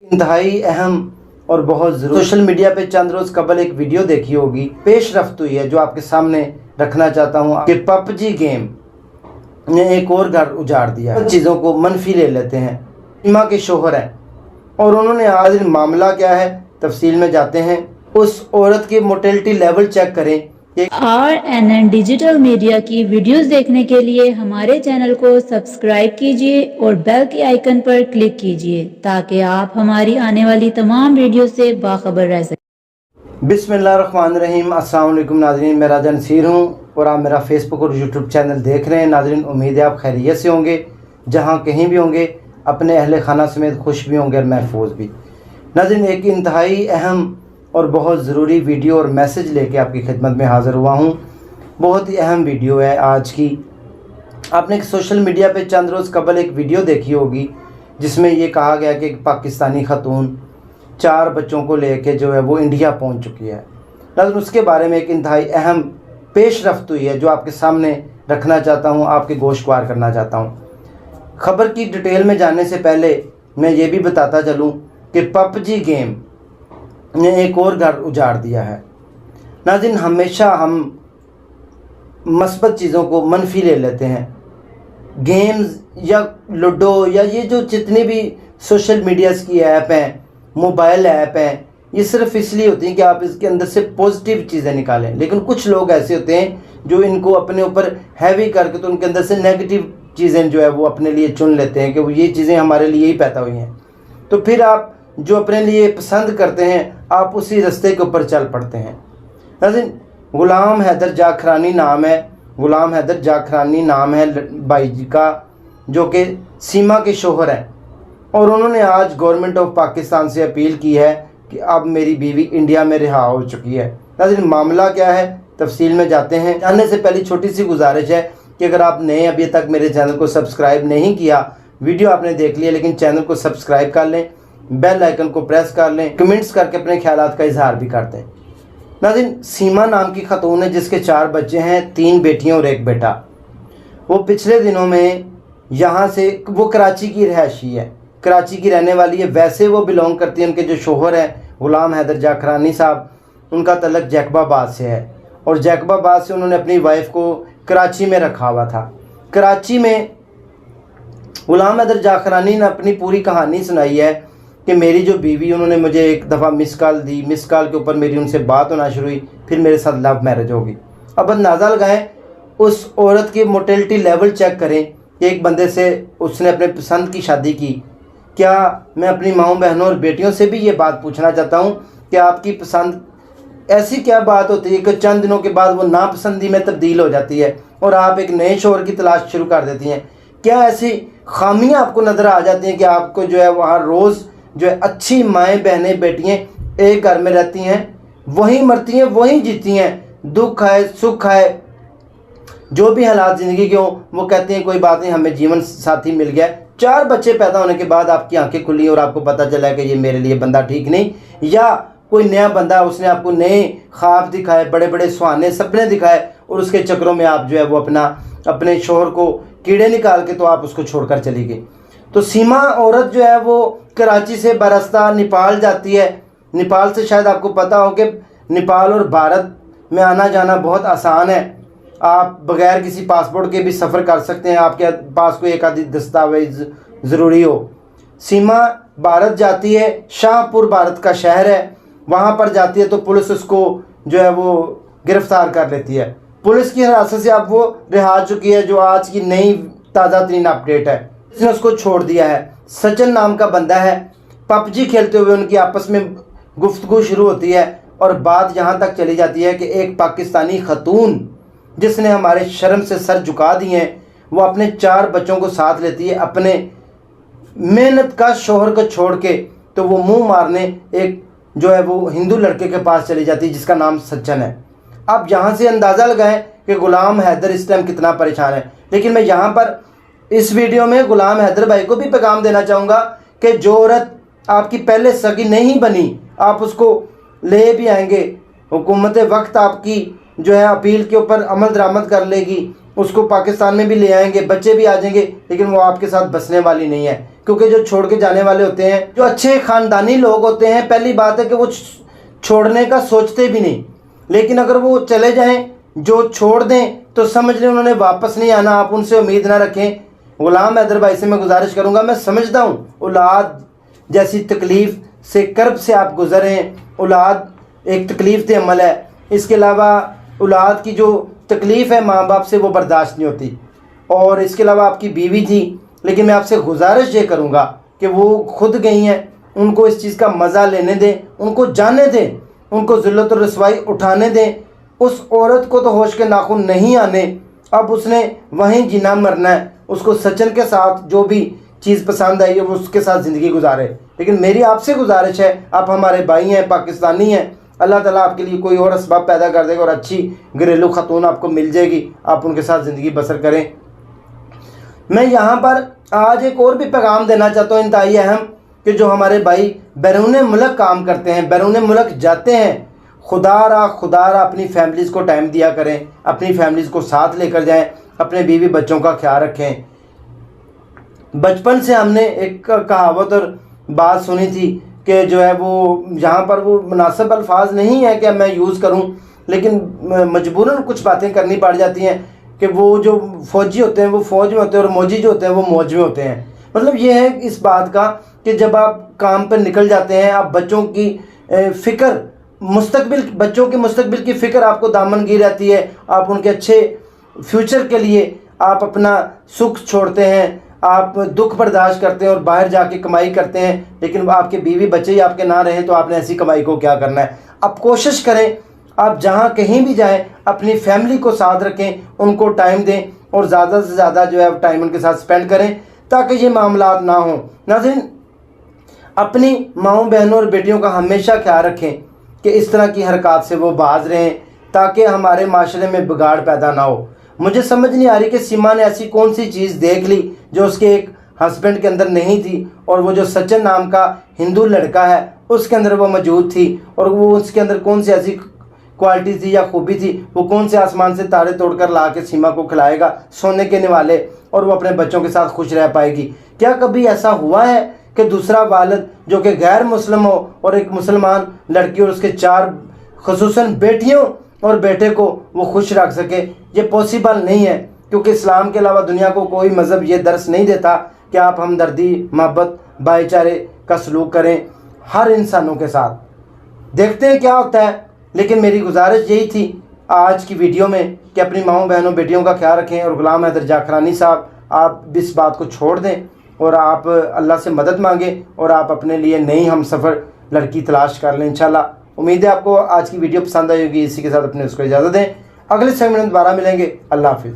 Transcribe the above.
इंतहाई अहम और बहुत ज़रूरी सोशल मीडिया पे चंद रोज़ कबल एक वीडियो देखी होगी, पेश रफ्त हुई है, जो आपके सामने रखना चाहता हूँ कि पबजी गेम ने एक और घर उजाड़ दिया है। चीज़ों को मनफी ले लेते हैं। सीमा के शोहर हैं और उन्होंने आज मामला क्या है तफसील में जाते हैं। उस औरत के मोटेलिटी लेवल चेक करें। RNN डिजिटल मीडिया की वीडियोस देखने के लिए हमारे चैनल को सब्सक्राइब कीजिए और बेल के आइकन पर क्लिक कीजिए ताकि आप हमारी आने वाली तमाम वीडियो से बाखबर रह सकें। बिस्मिल्लाहिर्रहमानिर्रहीम। अस्सलाम वालेकुम नाज़रीन, मैं राजा नसीर हूँ और आप मेरा फेसबुक और यूट्यूब चैनल देख रहे हैं। नाज़रीन, उम्मीद है आप खैरियत से होंगे, जहाँ कहीं भी होंगे अपने अहले खाना समेत खुश भी होंगे और महफूज भी। नाज़रीन, एक इंतहाई अहम और बहुत ज़रूरी वीडियो और मैसेज लेके आपकी खिदमत में हाज़िर हुआ हूँ। बहुत ही अहम वीडियो है आज की। आपने सोशल मीडिया पे चंद रोज़ कबल एक वीडियो देखी होगी जिसमें ये कहा गया कि एक पाकिस्तानी खातून 4 बच्चों को लेके जो है वो इंडिया पहुंच चुकी है। लेकिन उसके बारे में एक इंतहाई अहम पेश रफ्त हुई है, जो आपके सामने रखना चाहता हूँ, आपके गोशवार करना चाहता हूँ। ख़बर की डिटेल में जानने से पहले मैं ये भी बताता चलूँ कि पबजी गेम ने एक और घर उजाड़ दिया है। नाज़रीन, हमेशा हम मस्बत चीज़ों को मनफी ले लेते हैं। गेम्स या लूडो या ये जो जितनी भी सोशल मीडियाज़ की ऐप हैं, मोबाइल ऐप हैं, ये सिर्फ इसलिए होती हैं कि आप इसके अंदर से पॉजिटिव चीज़ें निकालें। लेकिन कुछ लोग ऐसे होते हैं जो इनको अपने ऊपर हैवी करके तो उनके अंदर से नेगेटिव चीज़ें जो है वो अपने लिए चुन लेते हैं कि वो ये चीज़ें हमारे लिए ही पैदा हुई हैं। तो फिर आप जो अपने लिए पसंद करते हैं आप उसी रास्ते के ऊपर चल पड़ते हैं। नाज़रीन, ग़ुलाम हैदर जाखरानी नाम है, ग़ुलाम हैदर जाखरानी नाम है भाई जी का, जो कि सीमा के शोहर हैं। और उन्होंने आज गवर्नमेंट ऑफ पाकिस्तान से अपील की है कि अब मेरी बीवी इंडिया में रिहा हो चुकी है। नाज़रीन, मामला क्या है तफसील में जाते हैं। जानने से पहले छोटी सी गुजारिश है कि अगर आपने अभी तक मेरे चैनल को सब्सक्राइब नहीं किया, वीडियो आपने देख लिया लेकिन चैनल को सब्सक्राइब कर लें, बेल आइकन को प्रेस कर लें, कमेंट्स करके अपने ख्यालात का इजहार भी करते हैं। नाज़रीन, सीमा नाम की खातून है जिसके 4 बच्चे हैं, 3 बेटियां और 1 बेटा। वो पिछले दिनों में यहाँ से, वो कराची की रहायशी है, कराची की रहने वाली है। वैसे वो बिलोंग करती है, उनके जो शोहर हैं ग़ुलाम हैदर जाखरानी साहब, उनका तल्लक जैकबाबाद से है और जैकबाबाद से उन्होंने अपनी वाइफ को कराची में रखा हुआ था। कराची में ग़ुलाम हैदर जाखरानी ने अपनी पूरी कहानी सुनाई है कि मेरी जो बीवी, उन्होंने मुझे एक दफ़ा मिस कॉल दी, मिस कॉल के ऊपर मेरी उनसे बात होना शुरू हुई, फिर मेरे साथ लव मैरिज होगी। अब अंदाज़ा लगाएं, उस औरत के मोटेलिटी लेवल चेक करें कि एक बंदे से उसने अपने पसंद की शादी की। क्या मैं अपनी माँओं बहनों और बेटियों से भी ये बात पूछना चाहता हूँ कि आपकी पसंद ऐसी क्या बात होती है कि चंद दिनों के बाद वो नापसंदी में तब्दील हो जाती है और आप एक नए शोहर की तलाश शुरू कर देती हैं? क्या ऐसी खामियाँ आपको नज़र आ जाती हैं कि आपको जो है वहाँ रोज़ जो है अच्छी माएँ बहनें बेटियाँ एक घर में रहती हैं, वहीं मरती हैं वहीं जीती हैं, दुख आए सुख आए जो भी हालात ज़िंदगी के हों, वो कहती हैं कोई बात नहीं, हमें जीवन साथी मिल गया। 4 बच्चे पैदा होने के बाद आपकी आंखें खुली और आपको पता चला कि ये मेरे लिए बंदा ठीक नहीं, या कोई नया बंदा, उसने आपको नए ख्वाब दिखाए, बड़े बड़े सुहाने सपने दिखाए और उसके चक्करों में आप जो है वो अपने शोहर को कीड़े निकाल के तो आप उसको छोड़कर चली गई। तो सीमा औरत जो है वो कराची से बरस्ता नेपाल जाती है। नेपाल से शायद आपको पता हो कि नेपाल और भारत में आना जाना बहुत आसान है। आप बग़ैर किसी पासपोर्ट के भी सफ़र कर सकते हैं, आपके पास कोई एक आदि दस्तावेज़ ज़रूरी हो। सीमा भारत जाती है, शाहपुर भारत का शहर है, वहाँ पर जाती है तो पुलिस उसको जो है वो गिरफ़्तार कर लेती है। पुलिस की हिरासत से अब वो रिहा चुकी है, जो आज की नई ताज़ा तरीन अपडेट है। इसने उसको छोड़ दिया है। सचिन नाम का बंदा है। पबजी खेलते हुए उनकी आपस में गुफ्तगू शुरू होती है और बात यहाँ तक चली जाती है कि एक पाकिस्तानी खातून जिसने हमारे शर्म से सर झुका दिए हैं, वो अपने 4 बच्चों को साथ लेती है, अपने मेहनत का शोहर को छोड़ के तो वो मुंह मारने एक जो है वो हिंदू लड़के के पास चली जाती है जिसका नाम सचिन है। अब यहाँ से अंदाज़ा लगाएं कि ग़ुलाम हैदर इस टाइम कितना परेशान है। लेकिन मैं यहाँ पर इस वीडियो में ग़ुलाम हैदर भाई को भी पैगाम देना चाहूँगा कि जो औरत आपकी पहले सगी नहीं बनी, आप उसको ले भी आएंगे, हुकूमत वक्त आपकी जो है अपील के ऊपर अमल दरामद कर लेगी, उसको पाकिस्तान में भी ले आएंगे, बच्चे भी आ जाएंगे, लेकिन वो आपके साथ बसने वाली नहीं है। क्योंकि जो छोड़ के जाने वाले होते हैं, जो अच्छे ख़ानदानी लोग होते हैं, पहली बात है कि वो छोड़ने का सोचते भी नहीं, लेकिन अगर वो चले जाएं, जो छोड़ दें तो समझ लें उन्होंने वापस नहीं आना। आप उनसे उम्मीद ना रखें। गुलाम हैदर भाई से मैं गुजारिश करूंगा, मैं समझता हूँ औलाद जैसी तकलीफ़ से, कर्ब से आप गुजरे हैं। औलाद एक तकलीफ़ दे अमल है, इसके अलावा औलाद की जो तकलीफ़ है माँ बाप से वो बर्दाश्त नहीं होती। और इसके अलावा आपकी बीवी थी, लेकिन मैं आपसे गुजारिश ये करूँगा कि वो खुद गई हैं, उनको इस चीज़ का मज़ा लेने दें, उनको जाने दें, उनको ज़िल्लत और रसवाई उठाने दें। उस औरत को तो होश के नाखून नहीं आने, अब उसने वहीं जीना मरना है। उसको सचिन के साथ जो भी चीज़ पसंद आई है वो उसके साथ ज़िंदगी गुजारे। लेकिन मेरी आपसे गुजारिश है, आप हमारे भाई हैं, पाकिस्तानी हैं, अल्लाह ताला आपके लिए कोई और असबाब पैदा कर देगा और अच्छी घरेलू खातून आपको मिल जाएगी, आप उनके साथ ज़िंदगी बसर करें। मैं यहाँ पर आज एक और भी पैगाम देना चाहता हूँ इंतहाई अहम, कि जो हमारे भाई बैरून मुल्क काम करते हैं, बैरून मुल्क जाते हैं, खुदारा अपनी फैमिलीज़ को टाइम दिया करें, अपनी फैमिलीज़ को साथ लेकर जाएं, अपने बीवी बच्चों का ख्याल रखें। बचपन से हमने एक कहावत और बात सुनी थी कि जो है वो यहाँ पर वो मुनासिब अल्फाज नहीं है कि मैं यूज़ करूँ, लेकिन मजबूरन कुछ बातें करनी पड़ जाती हैं कि वो जो फ़ौजी होते हैं वो फ़ौज में होते हैं और मौजी जो होते हैं वो मौज में होते हैं। मतलब ये है इस बात का कि जब आप काम पर निकल जाते हैं, आप बच्चों की फ़िक्र, बच्चों के मुस्तकबिल की फ़िक्र आपको दामनगी रहती है। आप उनके अच्छे फ्यूचर के लिए आप अपना सुख छोड़ते हैं, आप दुख बर्दाश्त करते हैं और बाहर जाके कमाई करते हैं, लेकिन आपके बीवी बच्चे ही आपके ना रहें तो आपने ऐसी कमाई को क्या करना है। आप कोशिश करें, आप जहाँ कहीं भी जाएं अपनी फैमिली को साथ रखें, उनको टाइम दें और ज़्यादा से ज़्यादा जो है टाइम उनके साथ स्पेंड करें ताकि ये मामलात ना हों। नाज़रीन, अपनी माँओं, बहनों और बेटियों का हमेशा ख्याल रखें कि इस तरह की हरकत से वो बाज रहें ताकि हमारे माशरे में बिगाड़ पैदा ना हो। मुझे समझ नहीं आ रही कि सीमा ने ऐसी कौन सी चीज़ देख ली जो उसके एक हस्बैंड के अंदर नहीं थी, और वो जो सचिन नाम का हिंदू लड़का है उसके अंदर वो मौजूद थी, और वो उसके अंदर कौन सी ऐसी क्वालिटी थी या खूबी थी, वो कौन से आसमान से तारे तोड़कर ला के सीमा को खिलाएगा सोने के निवाले, और वो अपने बच्चों के साथ खुश रह पाएगी। क्या कभी ऐसा हुआ है कि दूसरा वालिद जो कि गैर मुस्लिम हो और एक मुसलमान लड़की और उसके 4 खुसूसन बेटियों और बेटे को वो खुश रख सके? ये पॉसिबल नहीं है, क्योंकि इस्लाम के अलावा दुनिया को कोई मज़हब ये दर्स नहीं देता कि आप हमदर्दी, मोहब्बत, भाईचारे का सलूक करें हर इंसानों के साथ। देखते हैं क्या होता है। लेकिन मेरी गुजारिश यही थी आज की वीडियो में कि अपनी माँओं, बहनों, बेटियों का ख्याल रखें। और गुलाम हैदर जाखरानी साहब, आप इस बात को छोड़ दें और आप अल्लाह से मदद मांगें और आप अपने लिए नई हमसफ़र लड़की तलाश कर लें इंशाल्लाह। उम्मीद है आपको आज की वीडियो पसंद आई होगी। इसी के साथ अपने उसको इजाज़त दें, अगले सेगमेंट में दोबारा मिलेंगे। अल्लाह हाफिज़।